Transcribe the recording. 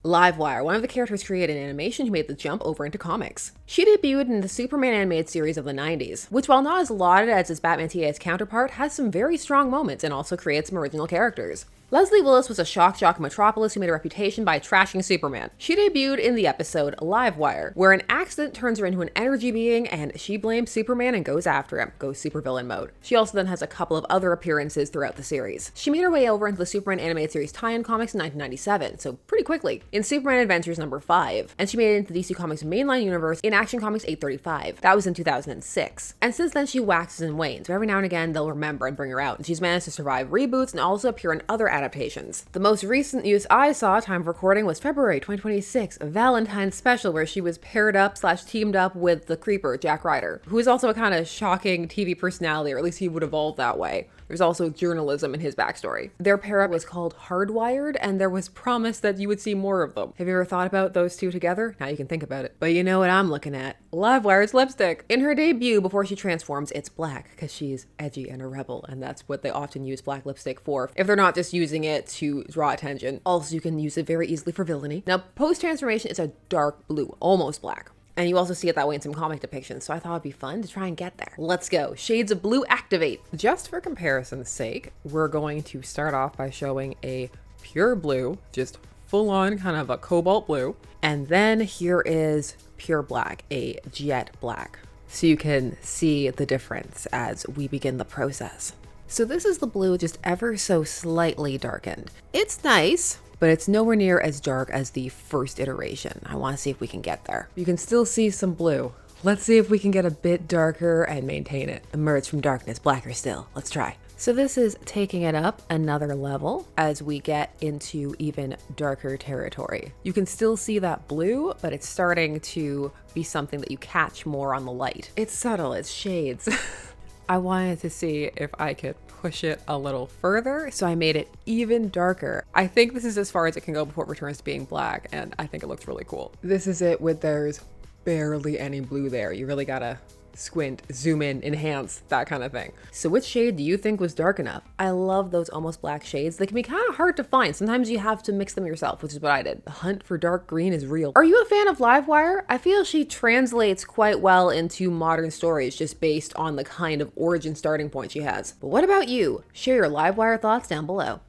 Livewire, one of the characters created in animation who made the jump over into comics. She debuted in the Superman animated series of the 90s, which while not as lauded as its Batman TA's counterpart, has some very strong moments and also creates some original characters. Leslie Willis was a shock jock in Metropolis who made a reputation by trashing Superman. She debuted in the episode Livewire, where an accident turns her into an energy being and she blames Superman and goes after him, goes supervillain mode. She also then has a couple of other appearances throughout the series. She made her way over into the Superman animated series tie-in comics in 1997, so pretty quickly, in Superman Adventures number 5, and she made it into DC Comics mainline universe in Action Comics 835. That was in 2006. And since then she waxes and wanes, but every now and again they'll remember and bring her out, and she's managed to survive reboots and also appear in other adaptations. The most recent use I saw, time of recording, was February 2026, a Valentine's special where she was paired up / teamed up with the Creeper, Jack Ryder, who is also a kind of shocking TV personality, or at least he would evolve that way. There's also journalism in his backstory. Their pair up was called Hardwired, and there was promise that you would see more of them. Have you ever thought about those two together? Now you can think about it. But you know what I'm looking at? Livewire's lipstick. In her debut, before she transforms, it's black, because she's edgy and a rebel, and that's what they often use black lipstick for, if they're not just using it to draw attention. Also, you can use it very easily for villainy. Now, post-transformation, it's a dark blue, almost black. And you also see it that way in some comic depictions, so I thought it'd be fun to try and get there. Let's go. Shades of blue activate. Just for comparison's sake, we're going to start off by showing a pure blue, just full on kind of a cobalt blue. And then here is pure black, a jet black. So you can see the difference as we begin the process. So this is the blue just ever so slightly darkened. It's nice, but it's nowhere near as dark as the first iteration. I want to see if we can get there. You can still see some blue. Let's see if we can get a bit darker and maintain it. Emerge from darkness, blacker still. Let's try. So this is taking it up another level as we get into even darker territory. You can still see that blue, but it's starting to be something that you catch more on the light. It's subtle, it's shades. I wanted to see if I could push it a little further, so I made it even darker. I think this is as far as it can go before it returns to being black, and I think it looks really cool. This is it with there's barely any blue there. You really gotta squint, zoom in, enhance, that kind of thing. So which shade do you think was dark enough? I love those almost black shades. They can be kind of hard to find. Sometimes you have to mix them yourself, which is what I did. The hunt for dark green is real. Are you a fan of Livewire? I feel she translates quite well into modern stories just based on the kind of origin starting point she has. But what about you? Share your Livewire thoughts down below.